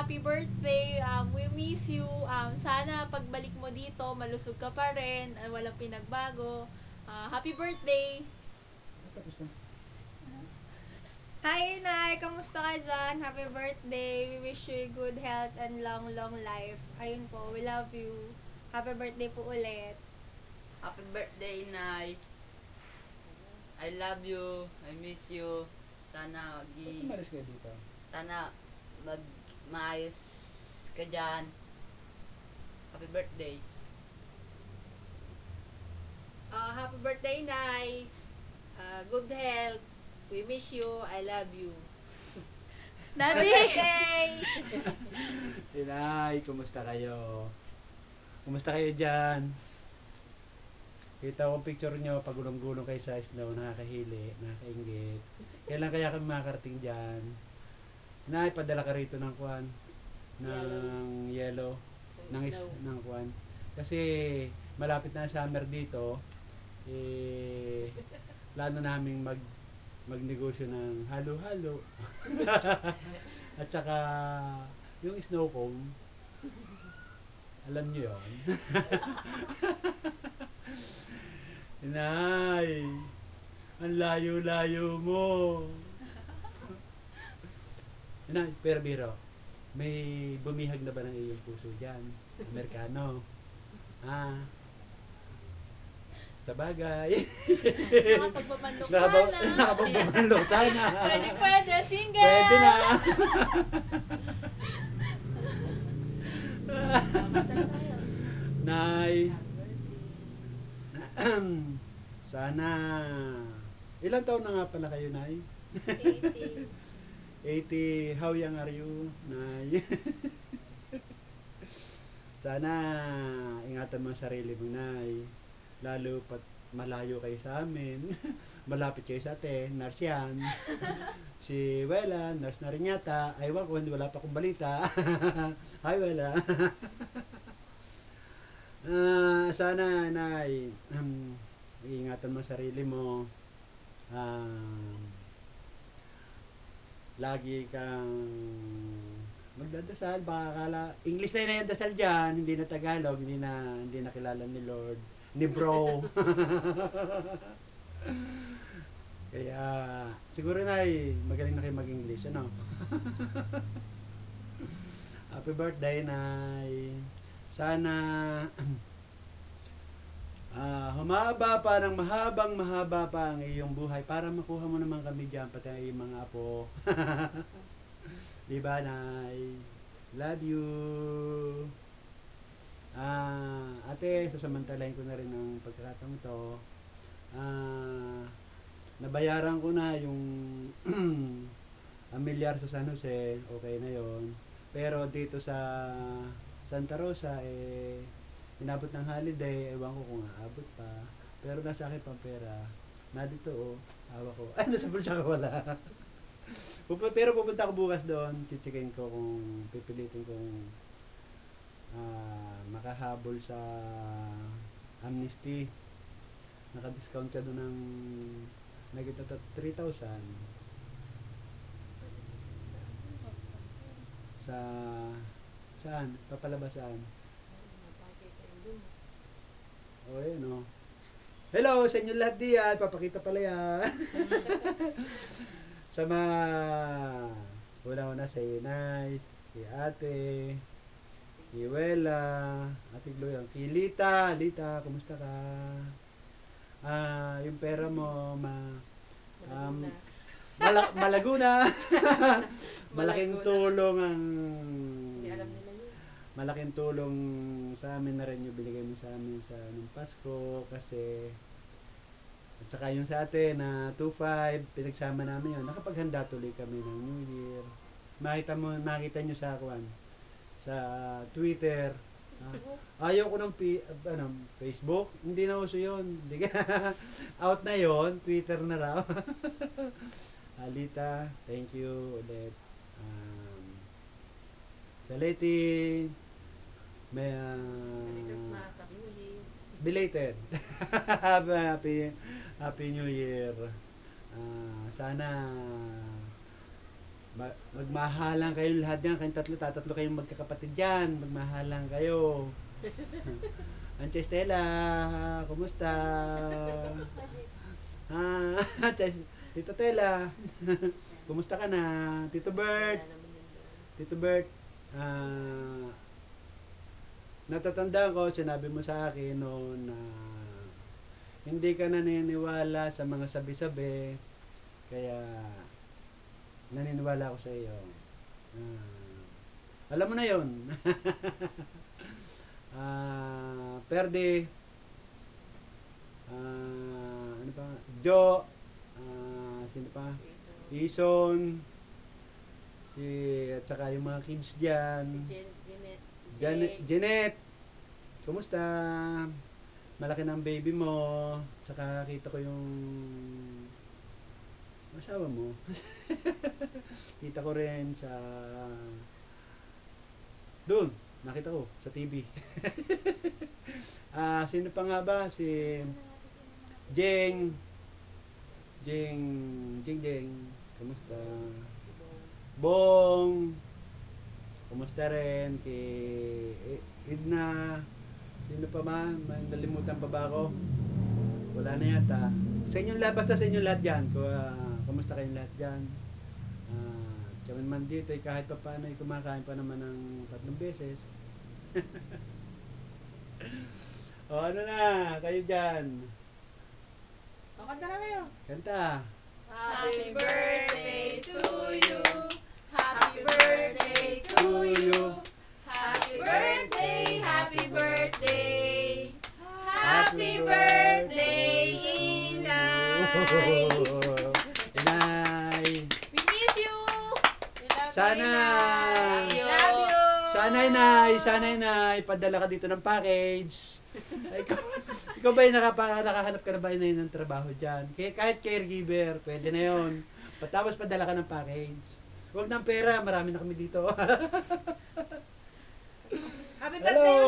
happy birthday. We miss you. Sana pagbalik mo dito, malusog ka pa rin. Walang pinagbago. Happy birthday. Tapos na. Hi, Inay! Kamusta ka dyan? Happy birthday! We wish you good health and long, long life. Ayun po, we love you. Happy birthday po ulit. Happy birthday, Nay. I love you. I miss you. Sana Ba't umalis kayo dito? sana maayos ka dyan. Happy birthday. Happy birthday, Nay. Good health. We miss you. I love you. Daddy! Birthday! Inay, kumusta kayo? Kumusta kayo dyan? Kita ko picture nyo, pagulong-gulong kayo sa snow, nakakahili, nakakaingit. Kailan kaya kami makakarating dyan? Inay, padala ka rito ng kwan, ng yellow, ng kwan. Kasi malapit na ang summer dito, plano naming magnegosyo ng halo-halo. At saka yung snow cone, alam nyo yun. Inay, ang layo-layo mo. Inay, pero biro, may bumihag na ba ng iyong puso dyan? Amerikano. Sa bagay. Nakapagpapandok sana. Nakapagpapandok sana. Pwede. Single. Pwede na. Nay. Sana. Ilang taon na nga pala kayo, Nay? 80. 80. How young are you, Nay? Sana ingatan mo ang sarili mo, Nay. Lalo pat malayo kayo sa amin. Malapit kayo sa atin. Nurse yan. Si Wela, nurse na rin yata. Aywan ko, hindi wala pa akong balita. Hi, Wela. Sana, Nay, ingatan mo ang sarili mo. Lagi kang magdadasal. Baka akala, English na yung dasal dyan, hindi na Tagalog, hindi na kilala ni Lord, ni bro. Kaya, siguro na magaling na kayo mag-English, ano? Happy birthday, Nay. Sana, humaba pa ng mahaba pa ang iyong buhay para makuha mo naman kami dyan, pati ang iyong mga apo. Diba, Nay? Love you. Ate, sasamantalahin ko na rin ang pagkakataon ito. Nabayaran ko na yung amilyar sa San Jose, okay na yon. Pero dito sa Santa Rosa, inabot ng holiday, ewan ko kung aabot pa. Pero nasa akin pang pera. Na dito, awa ko. Ay, nasa bulsa ko wala. Pero pupunta ako bukas doon, chichikain ko kung pipilitin kong makahabol sa amnesty. Naka-discount ka doon ng nagita 3,000 sa saan? Papalabas saan? O yun o. Hello sa inyo lahat diyan, papakita pala yan. Sa mga una-una sa Inay, si Ate, si Wela, Ate Gloria, si Lita, kumusta ka? Yung pera mo, Malaguna. Malaking tulong ang malaking tulong sa amin na rin yung binigay mo sa amin sa nung Pasko kasi at saka yung sa atin na 2-5 pinagsama namin yun, nakapaghanda tuloy kami ng New Year. Makita nyo sa sa Twitter. Ayaw ko ng Facebook, hindi na uso yun. Out na yon, Twitter na raw. Alita, thank you ulit. Sa Leti, may belated. Happy New Year. Sana Magmahalan kayong lahat yan. Kayong tatlo kayong magkakapatid dyan. Magmahalan kayo. Anche Stella, kumusta? Tito Tela, kumusta ka na? Tito Bert, natatandaan ko, sinabi mo sa akin noon na hindi ka naniniwala sa mga sabi-sabi, kaya naniniwala ako sa iyo. Alam mo na yon. Perde, ano pa? Jo, sino pa? Ison, at saka yung mga kids dyan. Jeanette, kumusta? Malaki ng baby mo. Tsaka kita ko yung asawa mo. Kita ko rin sa doon. Nakita ko sa TV. Sino pa nga ba? Si Jeng. Kumusta? Bong. Kumusta rin? Edna. Sino pa man? May nalimutan pa ba ako? Wala na yata. Sa inyong lahat, basta sa inyong lahat dyan. Kumusta kayong lahat dyan? Kami man dito, kahit pa paano, kumakain pa naman ng 3 beses. O ano na, kayo dyan. Kanta na kayo. Kanta. Happy birthday to you. Happy birthday to you. Happy birthday, happy birthday. Happy birthday, Inay. Inay. We miss you. Sana. Love you. Sana inay, padala ka dito ng package. Ay, ikaw ba yung nakahanap ka na ba yun ng trabaho dyan? Kahit caregiver, pwede na yun. Tapos padala ka ng package. Huwag ng pera, marami na kami dito. Happy Hello!